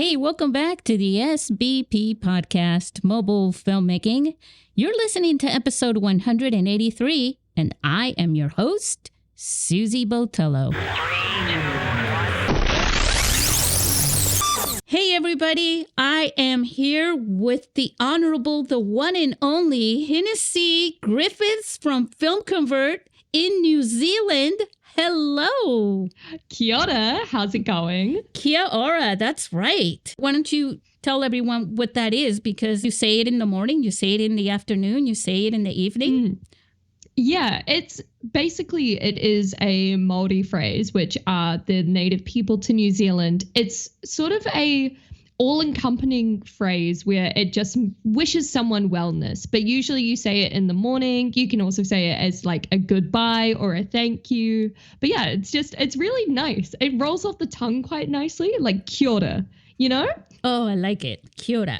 Hey, welcome back to the SBP Podcast Mobile Filmmaking. You're listening to episode 183, and I am your host, Susie Botello. Hey, everybody. I am here with the Honorable, the one and only Henessey Griffiths from FilmConvert in New Zealand. Hello. Kia ora. How's it going? Kia ora. That's right. Why don't you tell everyone what that is? Because you say it in the morning, you say it in the afternoon, you say it in the evening. Yeah, it is a Māori phrase, which are the native people to New Zealand. It's sort of a all-encompassing phrase where it just wishes someone wellness, but usually you say it in the morning. You can also say it as like a goodbye or a thank you. But yeah, it's really nice. It rolls off the tongue quite nicely, like kia ora, you know? Oh, I like it. Kia ora.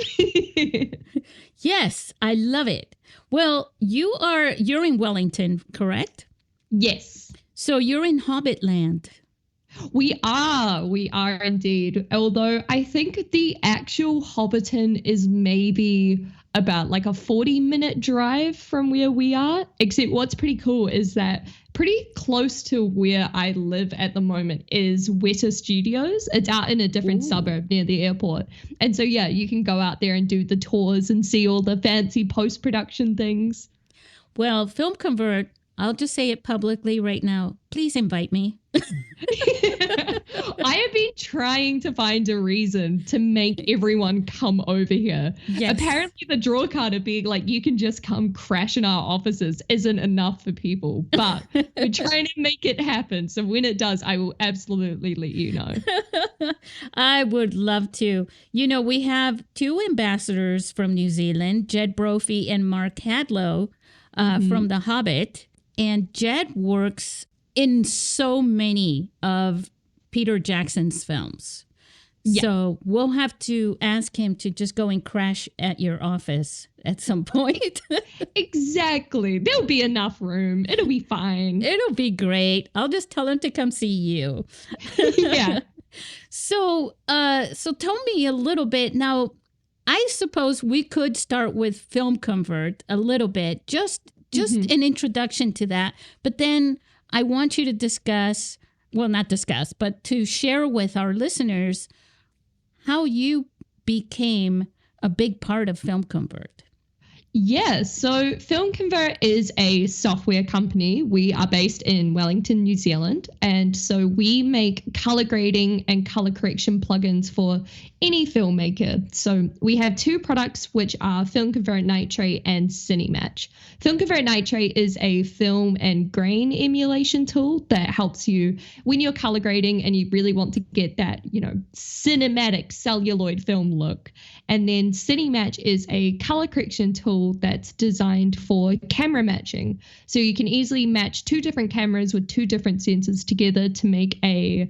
Yes, I love it. Well, you're in Wellington, correct? Yes. So you're in Hobbit land. We are indeed. Although I think the actual Hobbiton is maybe about like a 40-minute drive from where we are. Except what's pretty cool is that pretty close to where I live at the moment is Weta Studios. It's out in a different suburb near the airport. And so, yeah, you can go out there and do the tours and see all the fancy post-production things. Well, FilmConvert, I'll just say it publicly right now. Please invite me. I have been trying to find a reason to make everyone come over here. Yes. Apparently the draw card of being like, you can just come crash in our offices isn't enough for people, but we're trying to make it happen. So when it does, I will absolutely let you know. I would love to. You know, we have two ambassadors from New Zealand, Jed Brophy and Mark Hadlow from The Hobbit. And Jed works in so many of Peter Jackson's films. Yeah. So we'll have to ask him to just go and crash at your office at some point. Exactly. There'll be enough room. It'll be fine. It'll be great. I'll just tell him to come see you. Yeah. So tell me a little bit. Now, I suppose we could start with FilmConvert a little bit, just an introduction to that. But then I want you to but to share with our listeners how you became a big part of FilmConvert. Yeah, so FilmConvert is a software company. We are based in Wellington, New Zealand. And so we make color grading and color correction plugins for any filmmaker. So we have two products, which are FilmConvert Nitrate and CineMatch. FilmConvert Nitrate is a film and grain emulation tool that helps you when you're color grading and you really want to get that, cinematic celluloid film look. And then CineMatch is a color correction tool that's designed for camera matching. So you can easily match two different cameras with two different sensors together to make a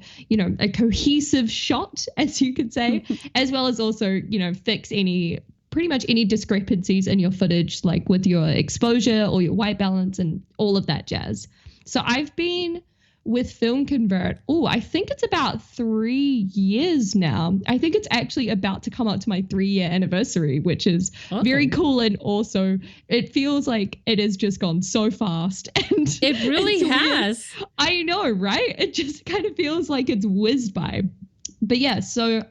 cohesive shot, as you could say, as well as also, fix pretty much any discrepancies in your footage, like with your exposure or your white balance and all of that jazz. So I've been with FilmConvert, I think it's about 3 years now. I think it's actually about to come up to my 3-year anniversary, which is very cool. And also it feels like it has just gone so fast. And it really has. I know, right? It just kind of feels like it's whizzed by. But yeah, so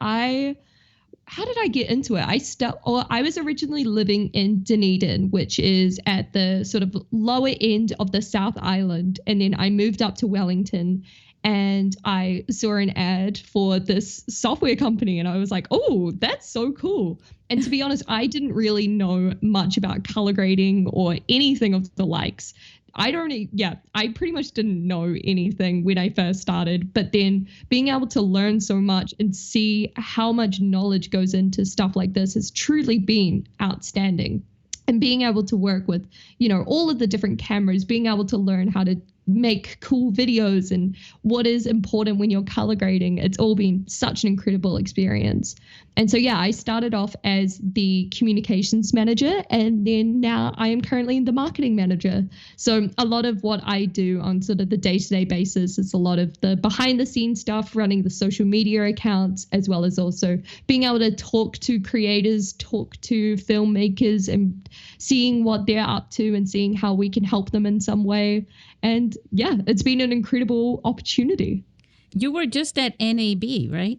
how did I get into it? I was originally living in Dunedin, which is at the sort of lower end of the South Island. And then I moved up to Wellington and I saw an ad for this software company and I was like, oh, that's so cool. And to be honest, I didn't really know much about color grading or anything of the likes. I pretty much didn't know anything when I first started, but then being able to learn so much and see how much knowledge goes into stuff like this has truly been outstanding. And being able to work with, all of the different cameras, being able to learn how to make cool videos and what is important when you're color grading. It's all been such an incredible experience. And so, yeah, I started off as the communications manager, and then now I am currently the marketing manager. So a lot of what I do on sort of the day-to-day basis is a lot of the behind the scenes stuff, running the social media accounts, as well as also being able to talk to creators, talk to filmmakers, and seeing what they're up to and seeing how we can help them in some way. And yeah, it's been an incredible opportunity. You were just at NAB, right?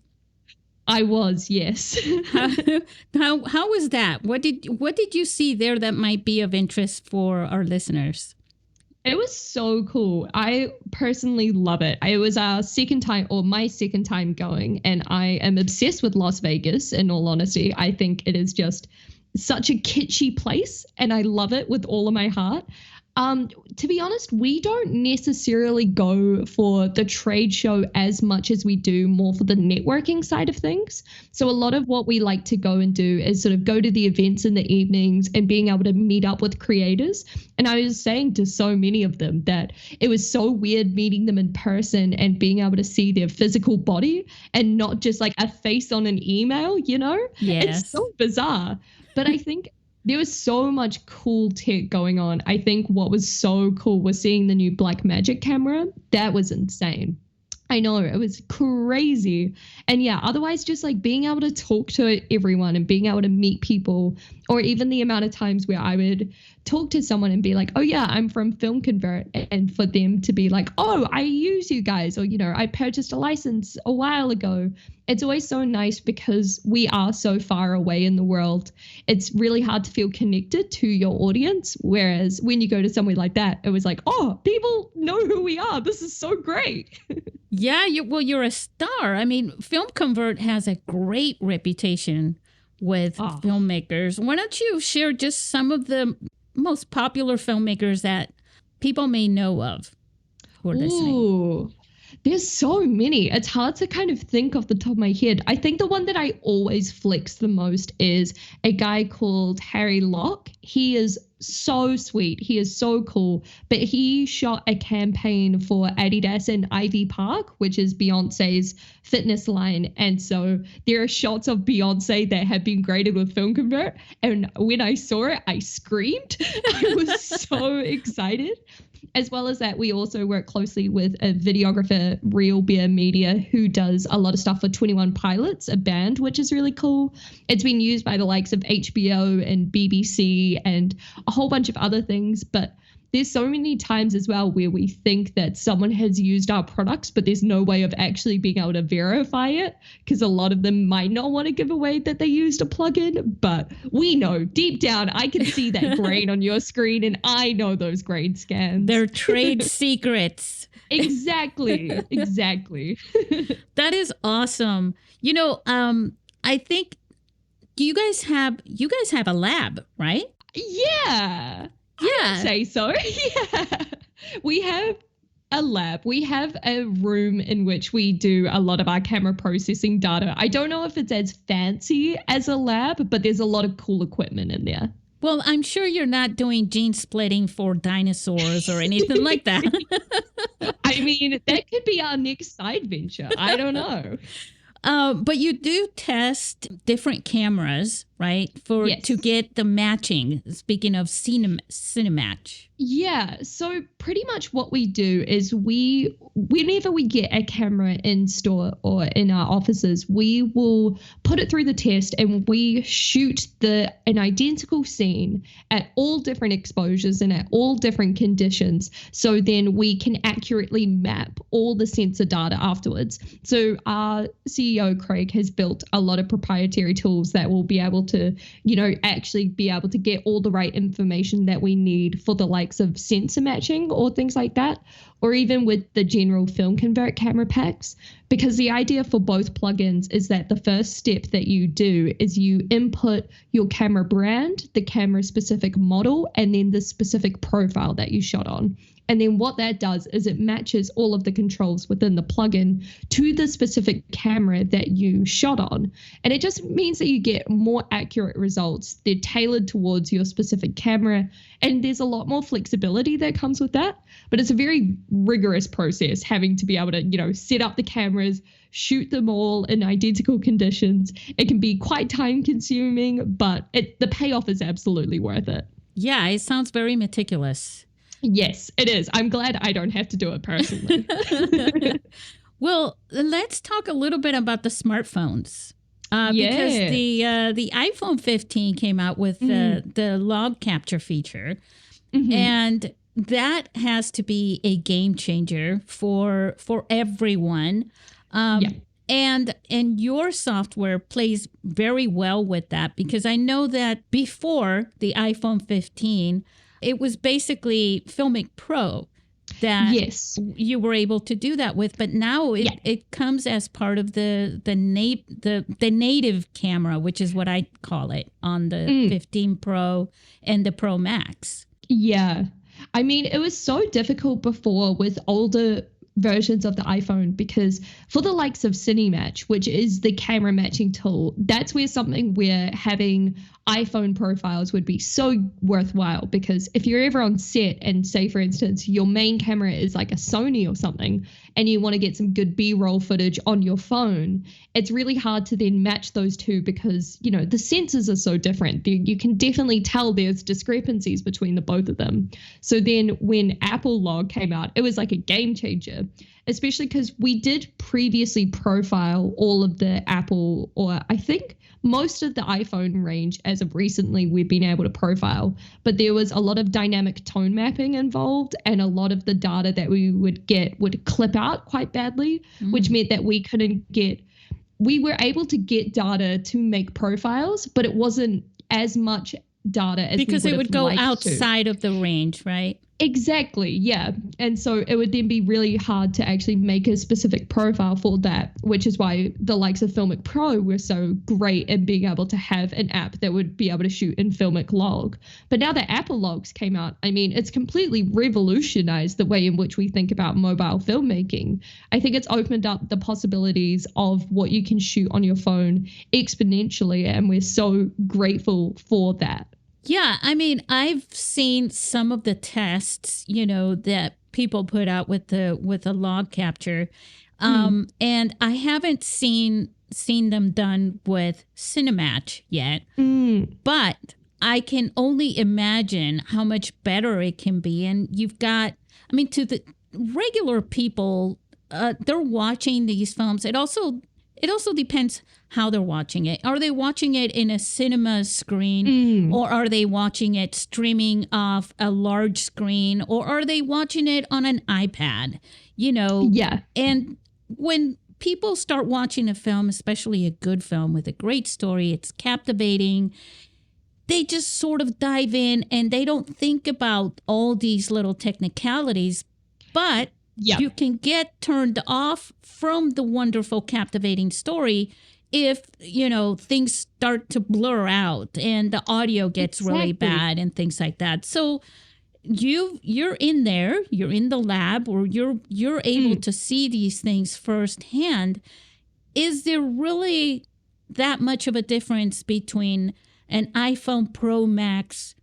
I was, yes. How was that? What did you see there that might be of interest for our listeners? It was so cool. I personally love it. It was my second time going, and I am obsessed with Las Vegas, in all honesty. I think it is just such a kitschy place, and I love it with all of my heart. To be honest, we don't necessarily go for the trade show as much as we do more for the networking side of things. So a lot of what we like to go and do is sort of go to the events in the evenings and being able to meet up with creators. And I was saying to so many of them that it was so weird meeting them in person and being able to see their physical body and not just like a face on an email, you know? Yes. It's so bizarre. But I think there was so much cool tech going on. I think what was so cool was seeing the new Blackmagic camera. That was insane. I know, it was crazy. And yeah, otherwise just like being able to talk to everyone and being able to meet people, or even the amount of times where I would talk to someone and be like, oh yeah, I'm from FilmConvert, and for them to be like, oh, I use you guys, or, you know, I purchased a license a while ago. It's always so nice because we are so far away in the world. It's really hard to feel connected to your audience. Whereas when you go to somewhere like that, it was like, oh, people know who we are. This is so great. Yeah, you're a star. I mean, FilmConvert has a great reputation with filmmakers. Why don't you share just some of the most popular filmmakers that people may know of who are listening? Ooh. There's so many. It's hard to kind of think off the top of my head. I think the one that I always flex the most is a guy called Harry Locke. He is so sweet. He is so cool. But he shot a campaign for Adidas and Ivy Park, which is Beyonce's fitness line. And so there are shots of Beyonce that have been graded with FilmConvert. And when I saw it, I screamed. I was so excited. As well as that, we also work closely with a videographer, Real Beer Media, who does a lot of stuff for 21 Pilots, a band, which is really cool. It's been used by the likes of HBO and BBC and a whole bunch of other things. But there's so many times as well where we think that someone has used our products, but there's no way of actually being able to verify it, because a lot of them might not want to give away that they used a plugin. But we know deep down, I can see that grain on your screen, and I know those grain scans. They're trade secrets. Exactly. That is awesome. You know, I think you guys have a lab, right? Yeah. Yeah. I'd say so. Yeah. We have a lab. We have a room in which we do a lot of our camera processing data. I don't know if it's as fancy as a lab, but there's a lot of cool equipment in there. Well, I'm sure you're not doing gene splitting for dinosaurs or anything like that. I mean, that could be our next side venture. I don't know. But you do test different cameras, right? To get the matching. Speaking of CineMatch. Yeah. So pretty much what we do is whenever we get a camera in store or in our offices, we will put it through the test and we shoot an identical scene at all different exposures and at all different conditions. So then we can accurately map all the sensor data afterwards. So our CEO, Craig, has built a lot of proprietary tools that will be able to, actually be able to get all the right information that we need for the likes of sensor matching or things like that, or even with the general FilmConvert camera packs. Because the idea for both plugins is that the first step that you do is you input your camera brand, the camera specific model, and then the specific profile that you shot on. And then what that does is it matches all of the controls within the plugin to the specific camera that you shot on. And it just means that you get more accurate results. They're tailored towards your specific camera, and there's a lot more flexibility that comes with that. But it's a very rigorous process, having to be able to, set up the cameras, shoot them all in identical conditions. It can be quite time consuming, but the payoff is absolutely worth it. Yeah, it sounds very meticulous. Yes, it is. I'm glad I don't have to do it personally. Well, let's talk a little bit about the smartphones. Because the iPhone 15 came out with the log capture feature. Mm-hmm. And that has to be a game changer for everyone. And your software plays very well with that, because I know that before the iPhone 15, it was basically Filmic Pro that you were able to do that with, but now it comes as part of the native camera, which is what I call it, on the 15 Pro and the Pro Max. Yeah. I mean, it was so difficult before with older versions of the iPhone, because for the likes of CineMatch, which is the camera matching tool, that's where having iPhone profiles would be so worthwhile. Because if you're ever on set and, say, for instance, your main camera is like a Sony or something, and you want to get some good B-roll footage on your phone, it's really hard to then match those two, because, the sensors are so different. You can definitely tell there's discrepancies between the both of them. So then when Apple Log came out, it was like a game changer, especially because we did previously profile all of the Apple, or I think most of the iPhone range as of recently we've been able to profile, but there was a lot of dynamic tone mapping involved, and a lot of the data that we would get would clip out quite badly, which meant that we were able to get data to make profiles, but it wasn't as much data as because we it would go outside to. Of the range, right? Exactly, yeah. And so it would then be really hard to actually make a specific profile for that, which is why the likes of Filmic Pro were so great at being able to have an app that would be able to shoot in Filmic Log. But now that Apple Logs came out, I mean, it's completely revolutionized the way in which we think about mobile filmmaking. I think it's opened up the possibilities of what you can shoot on your phone exponentially, and we're so grateful for that. Yeah, I mean, I've seen some of the tests, that people put out with the log capture, and I haven't seen them done with CineMatch yet. But I can only imagine how much better it can be. And you've got, I mean, to the regular people, they're watching these films. It also depends how they're watching it. Are they watching it in a cinema screen, or are they watching it streaming off a large screen, or are they watching it on an iPad? Yeah. And when people start watching a film, especially a good film with a great story, it's captivating, they just sort of dive in and they don't think about all these little technicalities, but you can get turned off from the wonderful, captivating story if, things start to blur out and the audio gets really bad and things like that. So you're in there, you're in the lab, or you're able to see these things firsthand. Is there really that much of a difference between an iPhone Pro Max,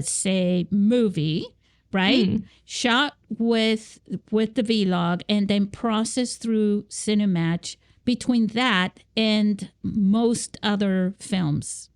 say, movie, right? Shot with the Vlog and then processed through CineMatch, between that and most other films?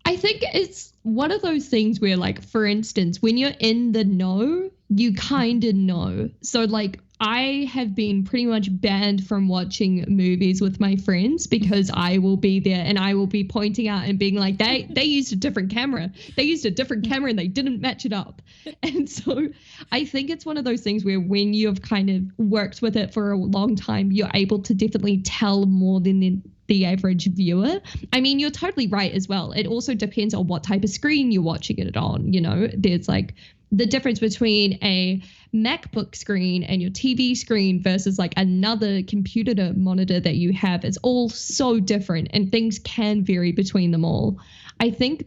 I think it's one of those things where, like, for instance, when you're in the know, you kind of know. So, like, I have been pretty much banned from watching movies with my friends because I will be there and I will be pointing out and being like, they used a different camera. They used a different camera and they didn't match it up. And so I think it's one of those things where when you've kind of worked with it for a long time, you're able to definitely tell more than the average viewer. I mean, you're totally right as well. It also depends on what type of screen you're watching it on. There's like the difference between a MacBook screen and your TV screen versus like another computer monitor that you have is all so different, and things can vary between them all. I think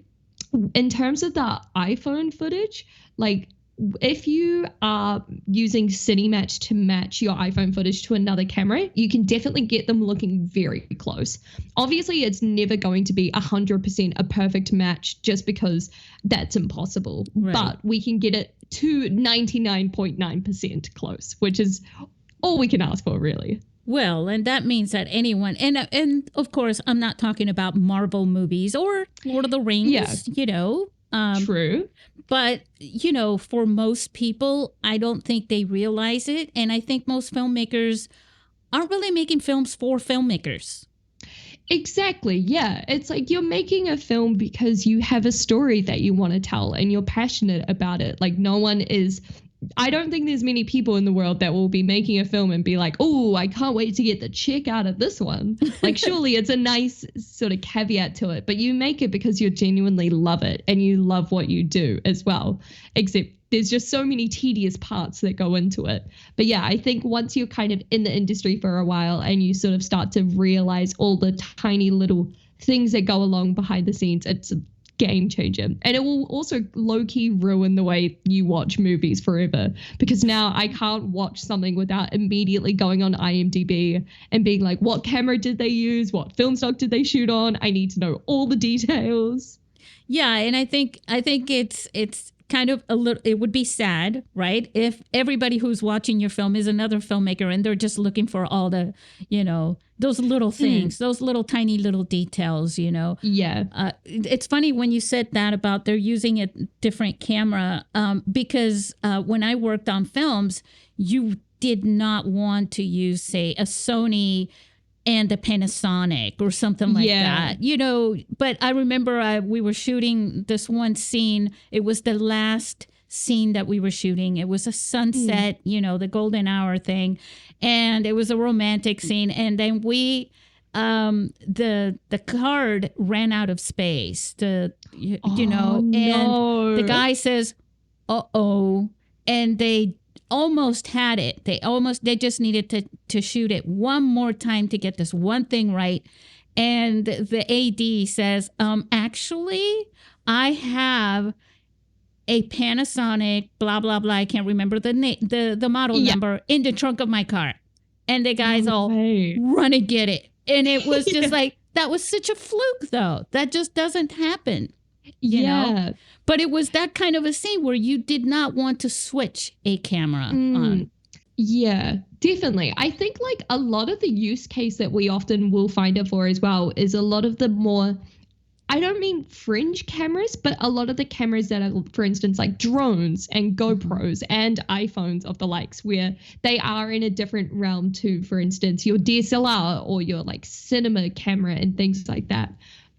in terms of the iPhone footage, like if you are using CineMatch to match your iPhone footage to another camera, you can definitely get them looking very close. Obviously, it's never going to be 100% a perfect match just because that's impossible. Right. But we can get it to 99.9% close, which is all we can ask for, really. Well, and that means that anyone, and of course, I'm not talking about Marvel movies or Lord of the Rings, True. But, for most people, I don't think they realize it. And I think most filmmakers aren't really making films for filmmakers. Exactly. Yeah. It's like you're making a film because you have a story that you want to tell and you're passionate about it. Like I don't think there's many people in the world that will be making a film and be like, oh, I can't wait to get the check out of this one. Like, surely it's a nice sort of caveat to it, but you make it because you genuinely love it and you love what you do as well. Except there's just so many tedious parts that go into it. But yeah, I think once you're kind of in the industry for a while and you sort of start to realize all the tiny little things that go along behind the scenes, it's a game changer. And it will also low-key ruin the way you watch movies forever, because now I can't watch something without immediately going on IMDb and being like, what camera did they use? What film stock did they shoot on? I need to know all the details. Yeah, and I think it's kind of it would be sad, right, if everybody who's watching your film is another filmmaker and they're just looking for all the, those little things, those little tiny little details, Yeah. It's funny when you said that about they're using a different camera, because when I worked on films, you did not want to use, say, a Sony and a Panasonic or something like that, but I remember we were shooting this one scene. It was the last scene that we were shooting. It was a sunset, the golden hour thing. And it was a romantic scene. And then the card ran out of space, and the guy says, uh-oh. And they almost had it. They just needed to shoot it one more time to get this one thing right. And the AD says, actually, I have a Panasonic, blah, blah, blah. I can't remember the model number in the trunk of my car. And the guys run and get it. And it was just like, that was such a fluke, though. That just doesn't happen. You know? But it was that kind of a scene where you did not want to switch a camera on. Yeah, definitely. I think like a lot of the use case that we often will find it for as well is a lot of the more, I don't mean fringe cameras, but a lot of the cameras that are, for instance, like drones and GoPros and iPhones of the likes, where they are in a different realm to, for instance, your DSLR or your like cinema camera and things like that.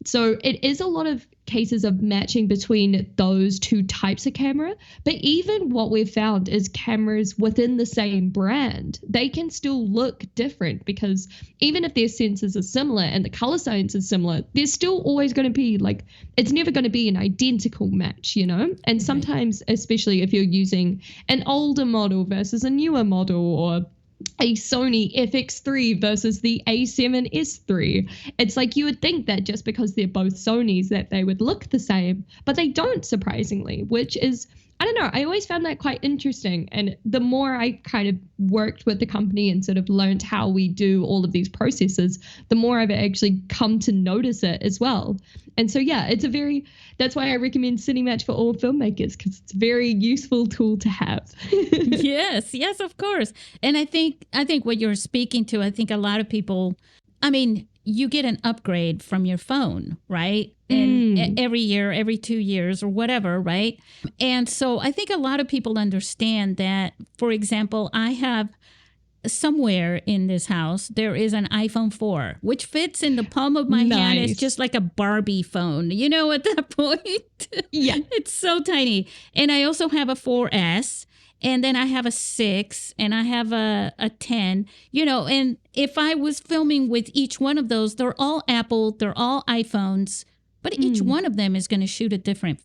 So it is a lot of cases of matching between those two types of camera. But even what we've found is cameras within the same brand, they can still look different, because even if their sensors are similar and the color science is similar, there's still always going to be like, it's never going to be an identical match, And sometimes, especially if you're using an older model versus a newer model, or a Sony FX3 versus the A7S3. It's like you would think that just because they're both Sonys that they would look the same, but they don't, surprisingly, which is, I don't know, I always found that quite interesting. And the more I kind of worked with the company and sort of learned how we do all of these processes, the more I've actually come to notice it as well. And so, yeah, that's why I recommend CineMatch for all filmmakers, because it's a very useful tool to have. Yes, of course. And I think what you're speaking to, I think a lot of people, I mean, you get an upgrade from your phone, right? And every year, every 2 years or whatever, right? And so I think a lot of people understand that, for example, I have somewhere in this house, there is an iPhone 4, which fits in the palm of my hand. It's just like a Barbie phone, at that point. Yeah. It's so tiny. And I also have a 4S. And then I have a 6 and I have a 10, and if I was filming with each one of those, they're all Apple, they're all iPhones, but each one of them is going to shoot a different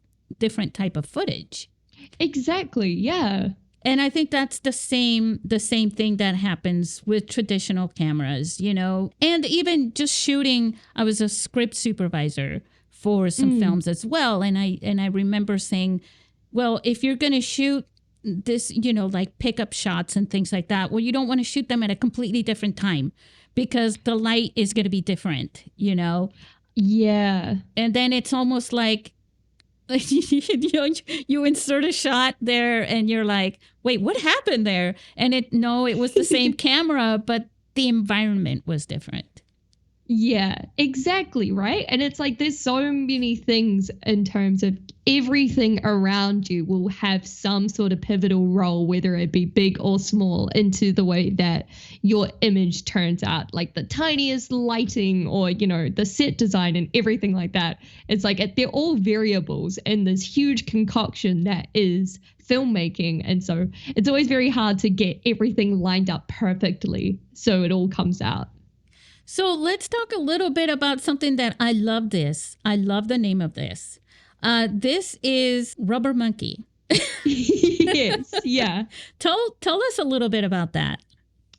type of footage. Exactly. Yeah. And I think that's the same thing that happens with traditional cameras, and even just shooting. I was a script supervisor for some films as well. And I remember saying, well, if you're going to shoot like pickup shots and things like that. Well, you don't want to shoot them at a completely different time because the light is going to be different, Yeah. And then it's almost like you insert a shot there and you're like, wait, what happened there? And it was the same camera, but the environment was different. Yeah, exactly. Right. And it's like there's so many things in terms of everything around you will have some sort of pivotal role, whether it be big or small, into the way that your image turns out, like the tiniest lighting or, the set design and everything like that. It's like they're all variables in this huge concoction that is filmmaking. And so it's always very hard to get everything lined up perfectly so it all comes out. So let's talk a little bit about something that I love this. I love the name of this. This is Rubber Monkey. Yes, yeah. Tell us a little bit about that.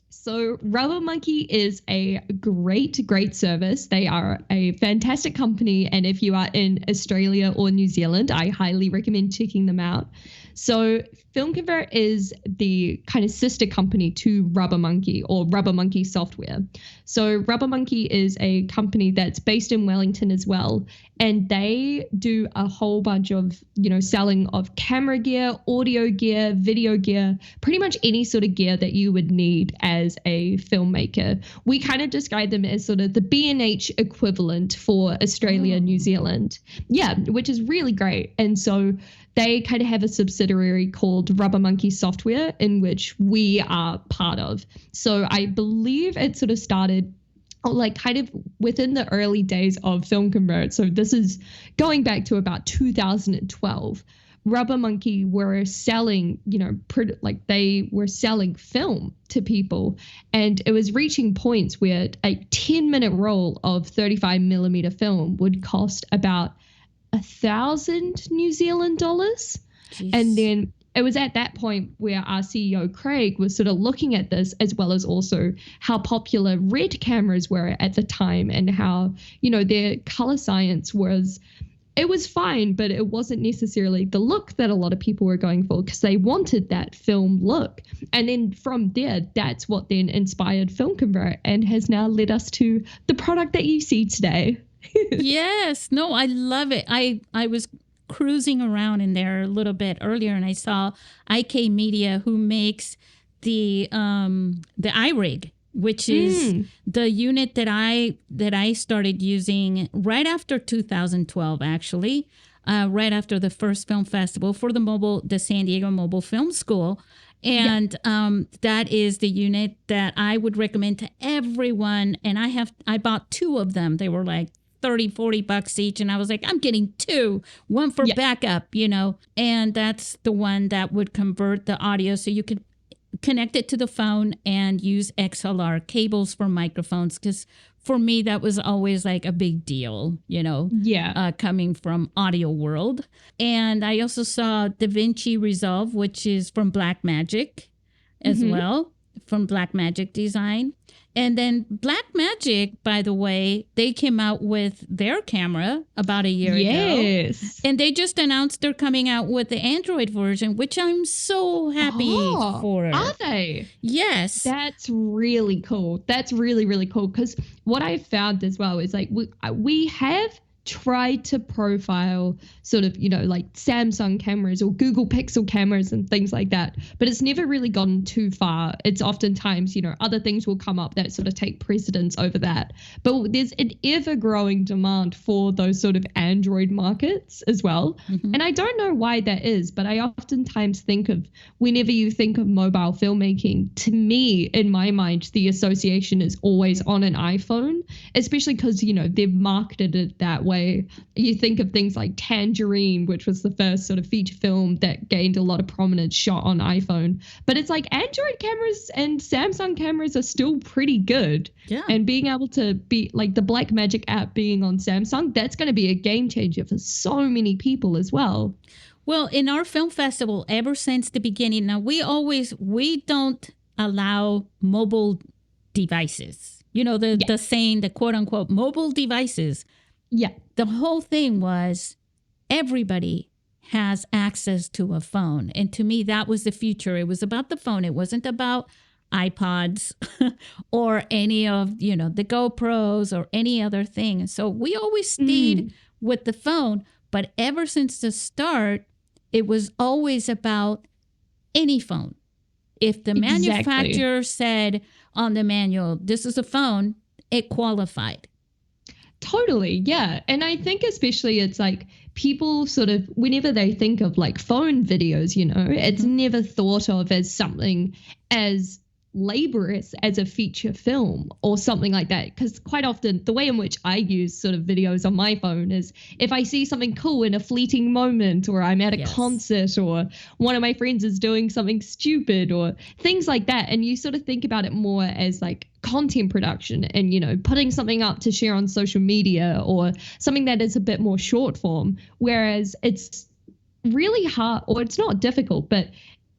So Rubber Monkey is a great service. They are a fantastic company. And if you are in Australia or New Zealand, I highly recommend checking them out. So FilmConvert is the kind of sister company to Rubber Monkey or Rubber Monkey Software. So Rubber Monkey is a company that's based in Wellington as well. And they do a whole bunch of, selling of camera gear, audio gear, video gear, pretty much any sort of gear that you would need as a filmmaker. We kind of describe them as sort of the B&H equivalent for Australia and New Zealand. Yeah, which is really great. And so they kind of have a subsidiary called Rubber Monkey Software, in which we are part of. So I believe it sort of started kind of within the early days of FilmConvert. So this is going back to about 2012. Rubber Monkey were selling, they were selling film to people, and it was reaching points where a 10-minute roll of 35 millimeter film would cost about 1,000 New Zealand dollars. Jeez. And then it was at that point where our CEO Craig was sort of looking at this, as well as also how popular red cameras were at the time and how, their color science was fine, but it wasn't necessarily the look that a lot of people were going for because they wanted that film look. And then from there, that's what then inspired FilmConvert and has now led us to the product that you see today. Yes. No, I love it. I was cruising around in there a little bit earlier and I saw IK Media, who makes the iRig, which is the unit that I started using right after 2012, actually, right after the first film festival for the San Diego Mobile Film School. And that is the unit that I would recommend to everyone. And I bought two of them. They were like $30-$40 each, and I was like, I'm getting two, one for backup, and that's the one that would convert the audio so you could connect it to the phone and use XLR cables for microphones, because for me that was always like a big deal, coming from audio world. And I also saw DaVinci Resolve, which is from Blackmagic as well, from Blackmagic Design. And then Blackmagic, by the way, they came out with their camera about a year ago. And they just announced they're coming out with the Android version, which I'm so happy for. Are they? Yes. That's really cool. That's really, really cool. Because what I found as well is like we have tried to profile sort of, like Samsung cameras or Google Pixel cameras and things like that, but it's never really gone too far. It's oftentimes, other things will come up that sort of take precedence over that. But there's an ever growing demand for those sort of Android markets as well. And I don't know why that is, but I oftentimes think of, whenever you think of mobile filmmaking, to me, in my mind, the association is always on an iPhone, especially because, they've marketed it that way. You think of things like Tangerine, which was the first sort of feature film that gained a lot of prominence shot on iPhone. But it's like Android cameras and Samsung cameras are still pretty good. Yeah. And being able to be like the Blackmagic app being on Samsung, that's going to be a game changer for so many people as well. Well, in our film festival, ever since the beginning, now we don't allow mobile devices. The saying, the quote unquote mobile devices. Yeah. The whole thing was everybody has access to a phone. And to me, that was the future. It was about the phone. It wasn't about iPods or any of, the GoPros or any other thing. So we always stayed with the phone. But ever since the start, it was always about any phone. If the manufacturer said on the manual, this is a phone, it qualified. Totally. Yeah. And I think especially it's like people sort of, whenever they think of like phone videos, it's never thought of as something as laborious as a feature film or something like that. Because quite often the way in which I use sort of videos on my phone is if I see something cool in a fleeting moment, or I'm at a concert, or one of my friends is doing something stupid or things like that. And you sort of think about it more as like content production and, putting something up to share on social media or something that is a bit more short form. Whereas it's really hard, or it's not difficult, but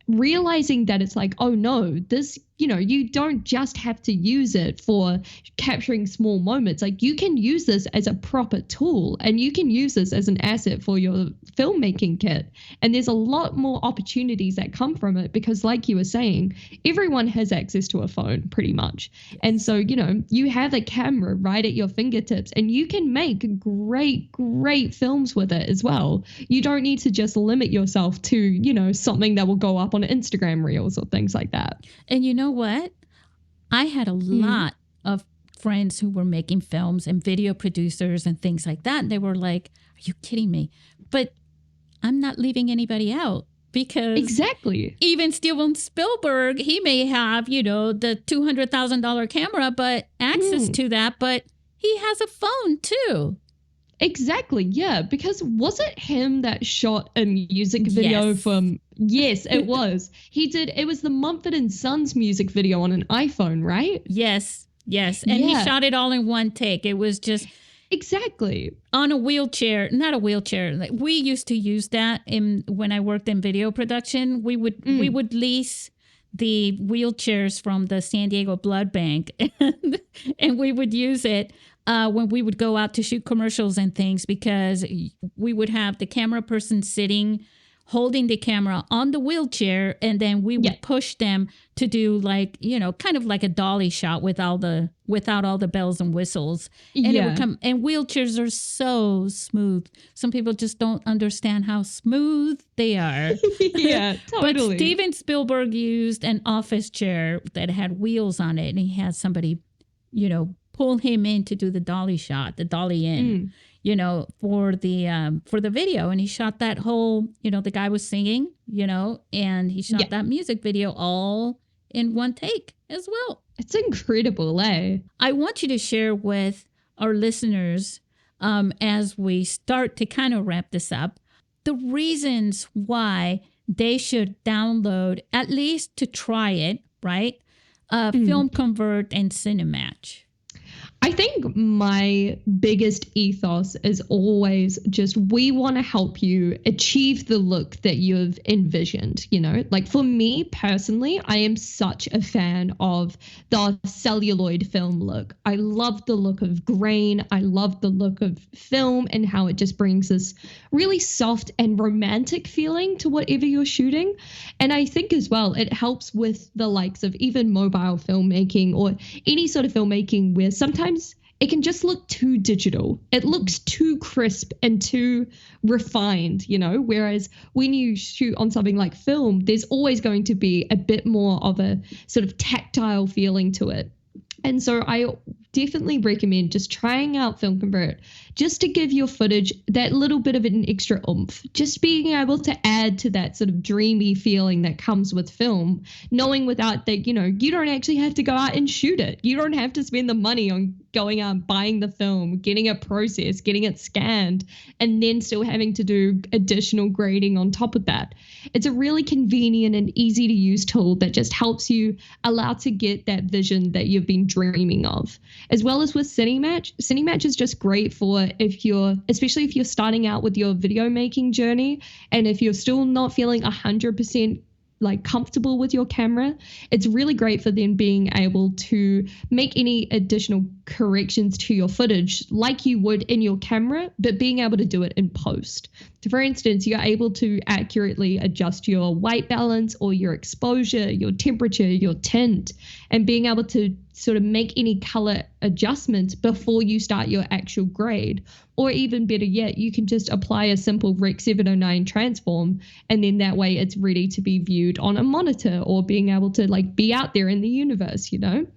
realizing that it's like, oh no, this, you don't just have to use it for capturing small moments. Like you can use this as a proper tool, and you can use this as an asset for your filmmaking kit. And there's a lot more opportunities that come from it because, like you were saying, everyone has access to a phone pretty much. And so, you have a camera right at your fingertips, and you can make great films with it as well. You don't need to just limit yourself to, something that will go up on Instagram Reels or things like that. And you know what? I had a lot of friends who were making films and video producers and things like that. And they were like, are you kidding me? But I'm not leaving anybody out, because even Steven Spielberg, he may have, the $200,000 camera, but access to that, but he has a phone too. Exactly, yeah, because was it him that shot a music video from... Yes, it was. It was the Mumford & Sons music video on an iPhone, right? Yes. And he shot it all in one take. It was just... Exactly. On a wheelchair, not a wheelchair. Like we used to use that when I worked in video production. We would lease the wheelchairs from the San Diego Blood Bank, and we would use it when we would go out to shoot commercials and things, because we would have the camera person sitting, holding the camera on the wheelchair, and then we would push them to do like, kind of like a dolly shot without all the bells and whistles. And it would come, and wheelchairs are so smooth. Some people just don't understand how smooth they are. Yeah, totally. But Steven Spielberg used an office chair that had wheels on it, and he had somebody, pull him in to do the dolly shot, the dolly in. For the video. And he shot that whole, the guy was singing, and he shot that music video all in one take as well. It's incredible, eh? I want you to share with our listeners, as we start to kind of wrap this up, the reasons why they should download, at least to try it, right? FilmConvert and CineMatch. I think my biggest ethos is always just, we want to help you achieve the look that you've envisioned, like for me personally, I am such a fan of the celluloid film look. I love the look of grain. I love the look of film and how it just brings this really soft and romantic feeling to whatever you're shooting. And I think as well, it helps with the likes of even mobile filmmaking or any sort of filmmaking where sometimes it can just look too digital. It looks too crisp and too refined, whereas when you shoot on something like film, there's always going to be a bit more of a sort of tactile feeling to it. And so I definitely recommend just trying out FilmConvert just to give your footage that little bit of an extra oomph, just being able to add to that sort of dreamy feeling that comes with film, knowing without that, you don't actually have to go out and shoot it. You don't have to spend the money on going out and buying the film, getting it processed, getting it scanned, and then still having to do additional grading on top of that. It's a really convenient and easy to use tool that just helps you allow to get that vision that you've been dreaming of. As well as with CineMatch. CineMatch is just great for especially if you're starting out with your video making journey, and if you're still not feeling 100% like comfortable with your camera, it's really great for then being able to make any additional corrections to your footage like you would in your camera, but being able to do it in post. So for instance, you're able to accurately adjust your white balance or your exposure, your temperature, your tint, and being able to sort of make any color adjustments before you start your actual grade. Or even better yet, you can just apply a simple Rec 709 transform, and then that way it's ready to be viewed on a monitor or being able to like be out there in the universe, you know?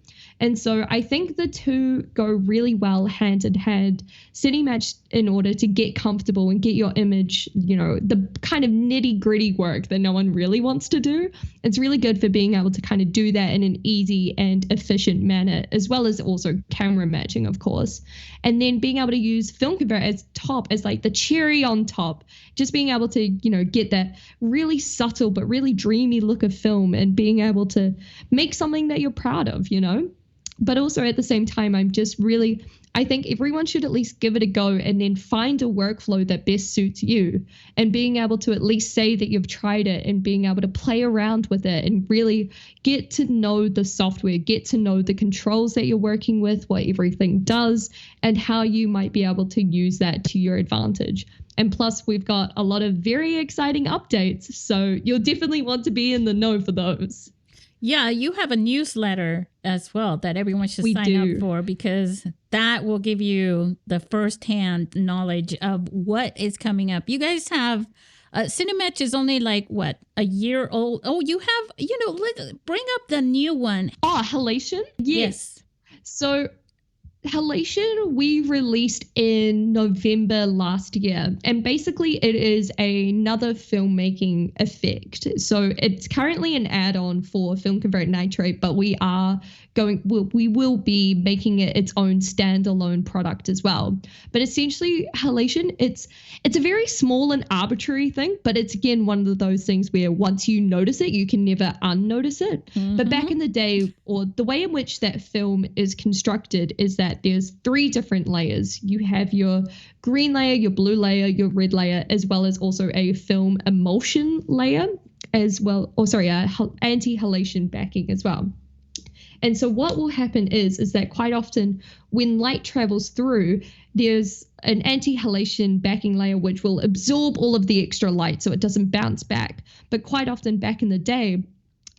And so I think the two go really well hand in hand. CineMatch, in order to get comfortable and get your image, you know, the kind of nitty gritty work that no one really wants to do. It's really good for being able to kind of do that in an easy and efficient manner, as well as also camera matching, of course. And then being able to use FilmConvert as like the cherry on top, just being able to, you know, get that really subtle but really dreamy look of film and being able to make something that you're proud of, you know. But also at the same time, I think everyone should at least give it a go and then find a workflow that best suits you, and being able to at least say that you've tried it and being able to play around with it and really get to know the software, get to know the controls that you're working with, what everything does, and how you might be able to use that to your advantage. And plus, we've got a lot of very exciting updates, so you'll definitely want to be in the know for those. Yeah, you have a newsletter as well that everyone should sign up for, because that will give you the firsthand knowledge of what is coming up. You guys have, CineMatch is only like, what, a year old? Oh, you have, you know, let's bring up the new one. Oh, Halation? Yes. So Halation we released in November last year, and basically it is another filmmaking effect. So it's currently an add-on for FilmConvert Nitrate, but we will be making it its own standalone product as well. But essentially, Halation, it's a very small and arbitrary thing, but it's again one of those things where once you notice it, you can never unnotice it. Mm-hmm. But back in the day, or the way in which that film is constructed is that there's 3 different layers. You have your green layer, your blue layer, your red layer, as well as also a film emulsion layer as well, anti-halation backing as well. And so what will happen is that quite often when light travels through, there's an anti-halation backing layer which will absorb all of the extra light so it doesn't bounce back. But quite often back in the day,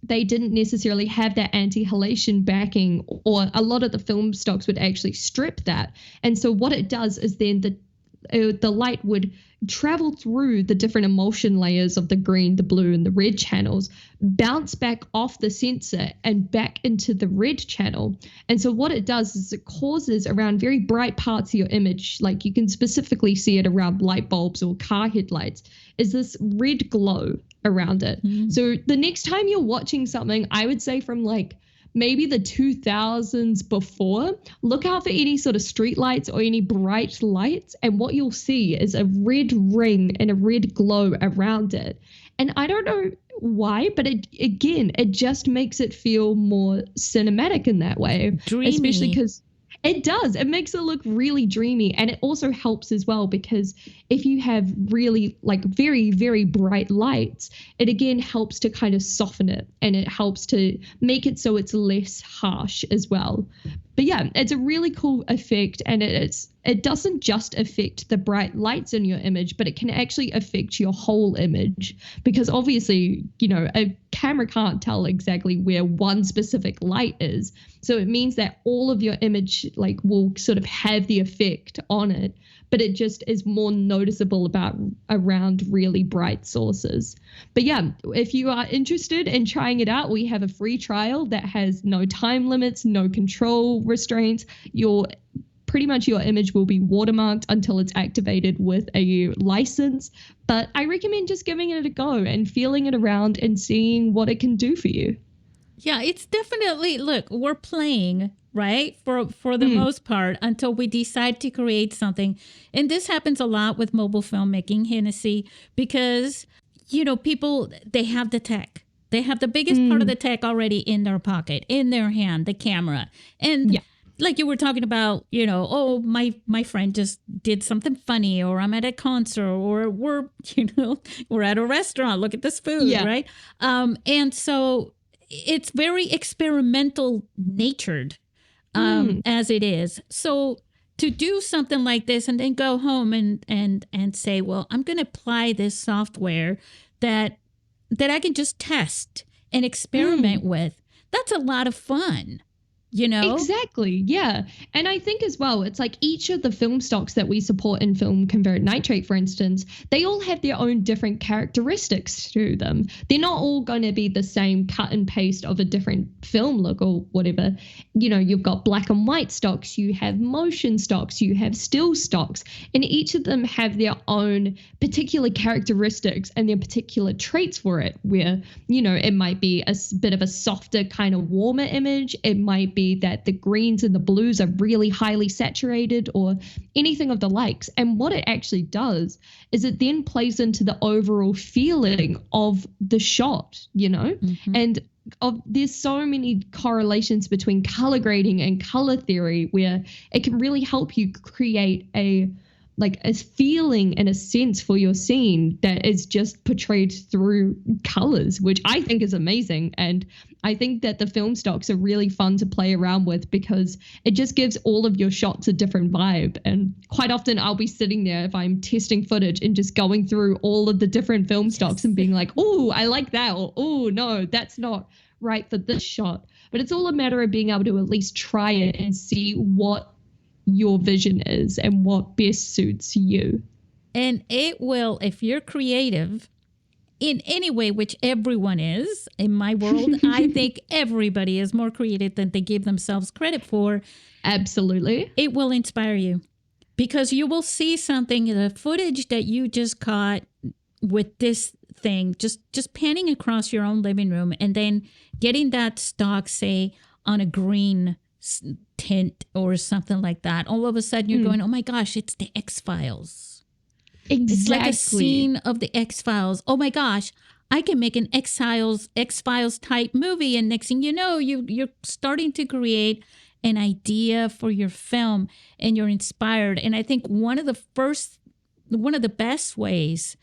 they didn't necessarily have that anti-halation backing, or a lot of the film stocks would actually strip that. And so what it does is then the light would travel through the different emulsion layers of the green, the blue, and the red channels, bounce back off the sensor and back into the red channel. And so what it does is it causes around very bright parts of your image, like you can specifically see it around light bulbs or car headlights, is this red glow around it. Mm. So the next time you're watching something, I would say from like maybe the 2000s before, look out for any sort of street lights or any bright lights, and what you'll see is a red ring and a red glow around it. And I don't know why, but it just makes it feel more cinematic in that way. Dreamy. Especially because it does. It makes it look really dreamy. And it also helps as well because if you have really like very, very bright lights, it again helps to kind of soften it, and it helps to make it so it's less harsh as well. But yeah, it's a really cool effect, and it doesn't just affect the bright lights in your image, but it can actually affect your whole image, because obviously, you know, a camera can't tell exactly where one specific light is. So it means that all of your image like will sort of have the effect on it, but it just is more noticeable around really bright sources. But yeah, if you are interested in trying it out, we have a free trial that has no time limits, no control restraints. Pretty much your image will be watermarked until it's activated with a license. But I recommend just giving it a go and feeling it around and seeing what it can do for you. Yeah, it's definitely, look, we're playing, right? For the most part, until we decide to create something. And this happens a lot with mobile filmmaking, Henessey, because, you know, people, they have the tech. They have the biggest part of the tech already in their pocket, in their hand, the camera. And like you were talking about, oh, my friend just did something funny, or I'm at a concert, or we're at a restaurant. Look at this food, right? And so it's very experimental natured as it is. So to do something like this and then go home and say, well, I'm going to apply this software that I can just test and experiment with. That's a lot of fun. Exactly. Yeah. And I think as well, it's like each of the film stocks that we support in FilmConvert Nitrate, for instance, they all have their own different characteristics to them. They're not all going to be the same cut and paste of a different film look or whatever. You've got black and white stocks, you have motion stocks, you have still stocks, and each of them have their own particular characteristics and their particular traits for it, where, it might be a bit of a softer kind of warmer image. It might be that the greens and the blues are really highly saturated, or anything of the likes. And what it actually does is it then plays into the overall feeling of the shot, and there's so many correlations between color grading and color theory, where it can really help you create a feeling and a sense for your scene that is just portrayed through colors, which I think is amazing. And I think that the film stocks are really fun to play around with, because it just gives all of your shots a different vibe. And quite often I'll be sitting there, if I'm testing footage, and just going through all of the different film stocks and being like, oh, I like that, or oh, no, that's not right for this shot. But it's all a matter of being able to at least try it and see what your vision is and what best suits you. And it will, if you're creative in any way, which everyone is in my world, I think everybody is more creative than they give themselves credit for. Absolutely. It will inspire you, because you will see something, the footage that you just caught with this thing, just panning across your own living room, and then getting that stock, say, on a green tint or something like that. All of a sudden you're going, oh my gosh, it's the X-Files. Exactly. It's like a scene of the X-Files. Oh my gosh, I can make an X-Files type movie. And next thing you know, you're starting to create an idea for your film, and you're inspired. And I think one of the best ways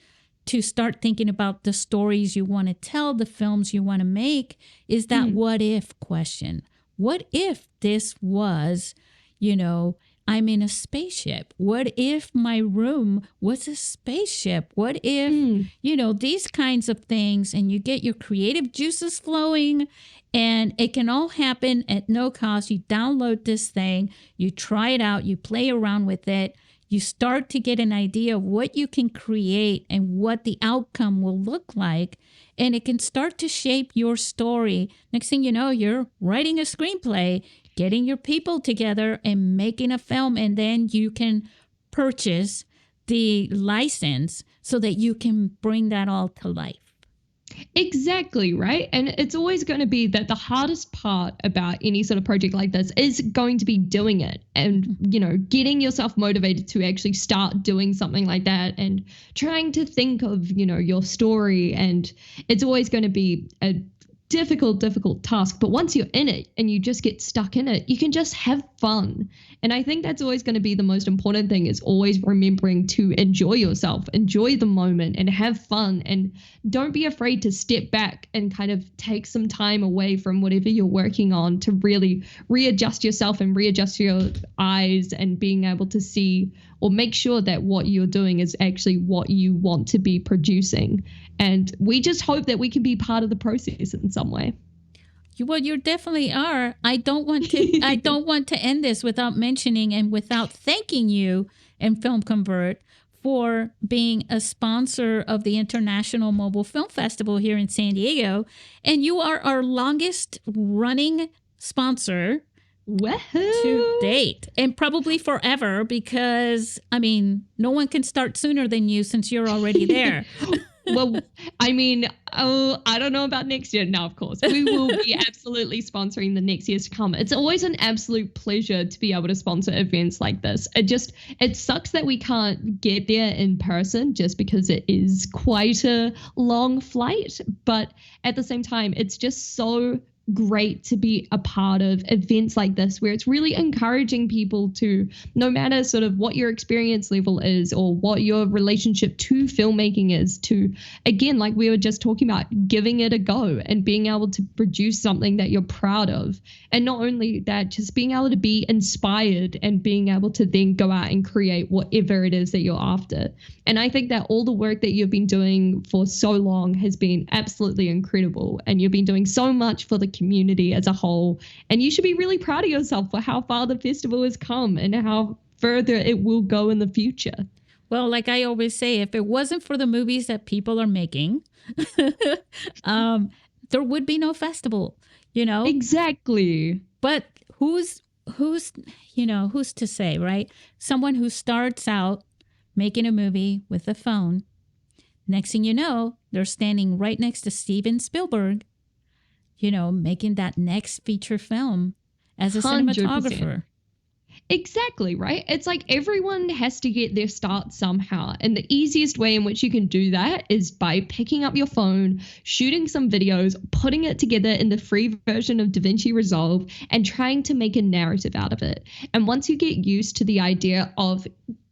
to start thinking about the stories you want to tell, the films you want to make, is that what if question. What if this was, I'm in a spaceship? What if my room was a spaceship? What if, these kinds of things, and you get your creative juices flowing, and it can all happen at no cost. You download this thing, you try it out, you play around with it, you start to get an idea of what you can create and what the outcome will look like. And it can start to shape your story. Next thing you know, you're writing a screenplay, getting your people together and making a film. And then you can purchase the license so that you can bring that all to life. Exactly, right? And it's always going to be that the hardest part about any sort of project like this is going to be doing it and, getting yourself motivated to actually start doing something like that and trying to think of, your story. And it's always going to be a difficult task. But once you're in it and you just get stuck in it, you can just have fun. And I think that's always going to be the most important thing, is always remembering to enjoy yourself, enjoy the moment and have fun. And don't be afraid to step back and kind of take some time away from whatever you're working on to really readjust yourself and readjust your eyes, and being able to see or make sure that what you're doing is actually what you want to be producing. And we just hope that we can be part of the process in some way. Well, you definitely are. I don't want to end this without mentioning and without thanking you and FilmConvert for being a sponsor of the International Mobile Film Festival here in San Diego. And you are our longest running sponsor to date, and probably forever, because, no one can start sooner than you, since you're already there. Well, I don't know about next year. No, of course. We will be absolutely sponsoring the next years to come. It's always an absolute pleasure to be able to sponsor events like this. It sucks that we can't get there in person, just because it is quite a long flight. But at the same time, it's just so great to be a part of events like this, where it's really encouraging people to, no matter sort of what your experience level is or what your relationship to filmmaking is, to, again, like we were just talking about, giving it a go and being able to produce something that you're proud of. And not only that, just being able to be inspired and being able to then go out and create whatever it is that you're after. And I think that all the work that you've been doing for so long has been absolutely incredible. And you've been doing so much for the community as a whole. And you should be really proud of yourself for how far the festival has come and how further it will go in the future. Well, like I always say, if it wasn't for the movies that people are making, there would be no festival, you know? Exactly. But who's to say, right? Someone who starts out making a movie with a phone, next thing you know, they're standing right next to Steven Spielberg, you know, making that next feature film as a 100%. Cinematographer. Exactly, right? It's like everyone has to get their start somehow. And the easiest way in which you can do that is by picking up your phone, shooting some videos, putting it together in the free version of DaVinci Resolve, and trying to make a narrative out of it. And once you get used to the idea of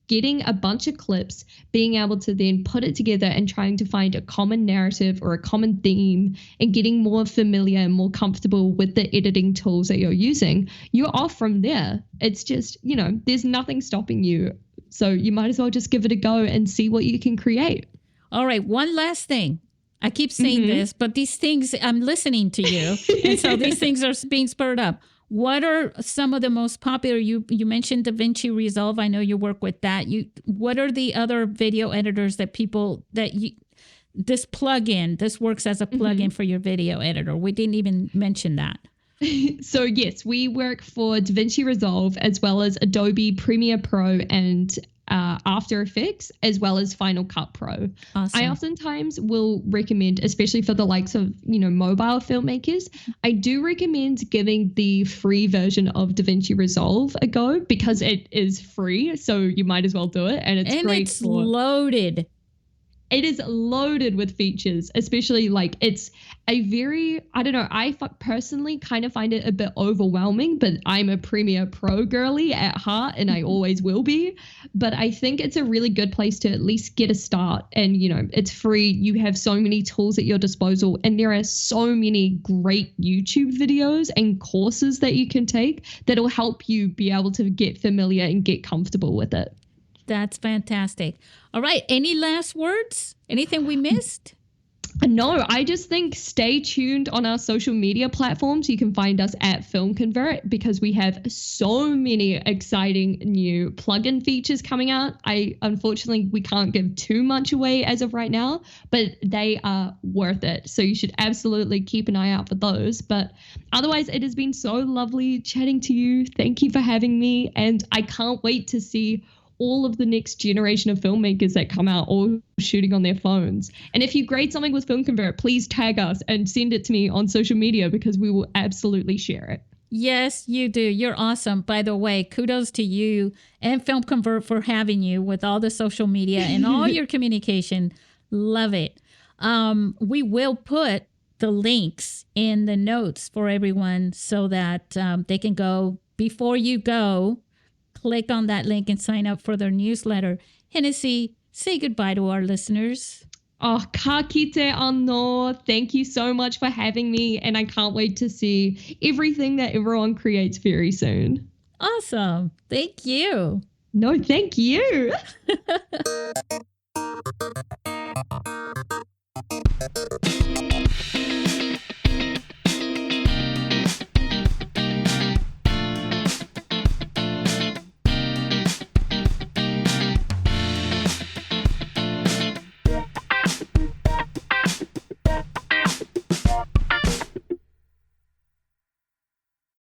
getting a bunch of clips, being able to then put it together and trying to find a common narrative or a common theme, and getting more familiar and more comfortable with the editing tools that you're using, you're off from there. It's just, you know, there's nothing stopping you. So you might as well just give it a go and see what you can create. All right. One last thing. I keep saying this, but these things, I'm listening to you. And so these things are being spurred up. What are some of the most popular? You mentioned DaVinci Resolve. I know you work with that. What are the other video editors that this plugin, this works as a plugin for your video editor? We didn't even mention that. So yes, we work for DaVinci Resolve as well as Adobe Premiere Pro and After Effects, as well as Final Cut Pro. Awesome. I oftentimes will recommend, especially for the likes of, you know, mobile filmmakers, I do recommend giving the free version of DaVinci Resolve a go, because it is free. So you might as well do it. And it's loaded. It is loaded with features, especially like it's a very, I don't know, I personally kind of find it a bit overwhelming, but I'm a Premiere Pro girly at heart and I always will be. But I think it's a really good place to at least get a start. And, you know, it's free. You have so many tools at your disposal, and there are so many great YouTube videos and courses that you can take that'll help you be able to get familiar and get comfortable with it. That's fantastic. All right. Any last words? Anything we missed? No, I just think stay tuned on our social media platforms. You can find us at FilmConvert, because we have so many exciting new plugin features coming out. Unfortunately, we can't give too much away as of right now, but they are worth it. So you should absolutely keep an eye out for those. But otherwise, it has been so lovely chatting to you. Thank you for having me. And I can't wait to see all of the next generation of filmmakers that come out all shooting on their phones. And if you grade something with FilmConvert, please tag us and send it to me on social media, because we will absolutely share it. Yes, you do. You're awesome. By the way, kudos to you and FilmConvert for having you with all the social media and all your communication. Love it. We will put the links in the notes for everyone so that they can go before you go. Click on that link and sign up for their newsletter. Henessey, say goodbye to our listeners. Oh, ka kite anō. Thank you so much for having me. And I can't wait to see everything that everyone creates very soon. Awesome. Thank you. No, thank you.